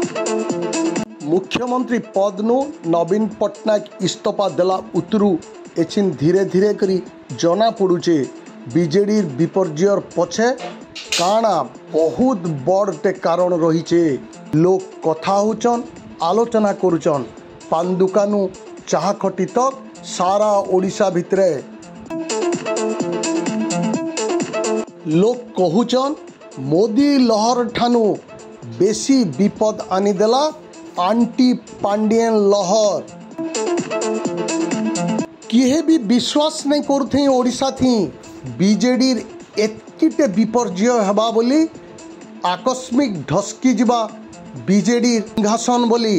मुख्यमंत्री पदनु नवीन पट्टनायक इस्तीफा देला उतरू एचिन धीरे धीरे करी जना पड़ुचे बीजेडी विपर्जयर पछे काना बहुत बड़टे कारण रहीचे। लोक कथा होचन आलोचना करुचन पान दुकानु चाह खटी तक सारा ओडिशा भितरे लोक कहूचन मोदी लहर ठानु बेसी विपद आनीदेला आंटी पांडियन लहर। किए भी विश्वास नहीं करते ओडिशा थी बीजेडी एतकीटे विपर्जय हवा बोली आकस्मिक ढसकी जीवा बीजेडी सिंहासन बोली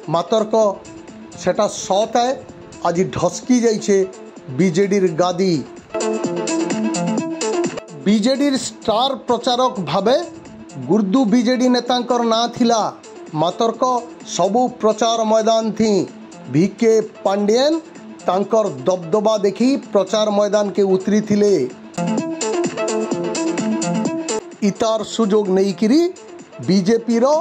मातर्क सेटा सत है आज ढसकी जाइछे बीजेडी गादी। बीजेडी स्टार प्रचारक भावे गुर्दू बीजेडी नेतांकर ना थिला मातर्क सबू प्रचार मैदान थी भिके पांडियन तांकर दबदबा देखी प्रचार मैदान के उतरी थिले। इतार सुजोग नहीं करी बीजेपी रो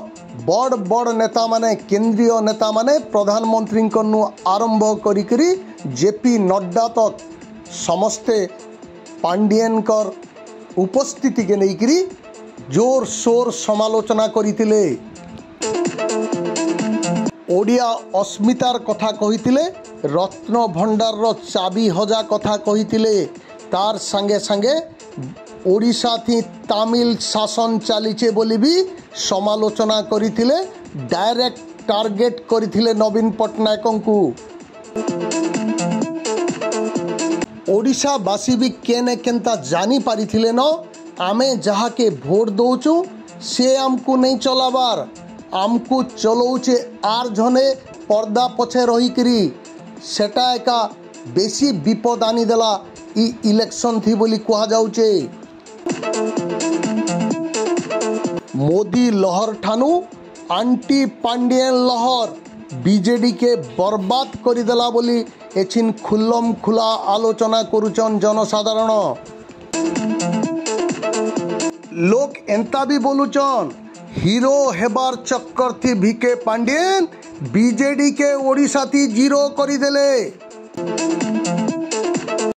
बड़ बड़ नेता माने केंद्रीय नेता माने प्रधानमंत्री आरंभ करी जेपी नड्डा तक समस्ते पांडियन कर उपस्थिति के नहीं करी जोर शोर समालोचना करिथिले। ओडिया अस्मितार कथा कहिथिले रत्न भंडार रो चाबी हजा कथा कहिथिले तार संगे संगे ओडिशा थी तमिल शासन चलीचे बोली भी समालोचना करिथिले डायरेक्ट टार्गेट करिथिले नवीन पट्टनायक को। ओडिशा बासी भी केने केनता जानी पारिथिले न आमे जहा के भोट दौचु से आमको नहीं चलाबार आमको चलौचे आर जने पर्दा पछे रही करी सेटा एका बेसी विपद आनी देला इ इलेक्शन थी बोली कहा जाउचे। मोदी लहर ठानु आंटी पांडियन लहर बीजेडी के बर्बाद करी देला बोली एचिन खुल्लम खुला आलोचना करुचन जनसाधारण। लोक एंता भी बोलुचन हीरो हेबार चक्कर थी भिके पांडियन बीजेडी के ओडिशा थी जीरो करी देले।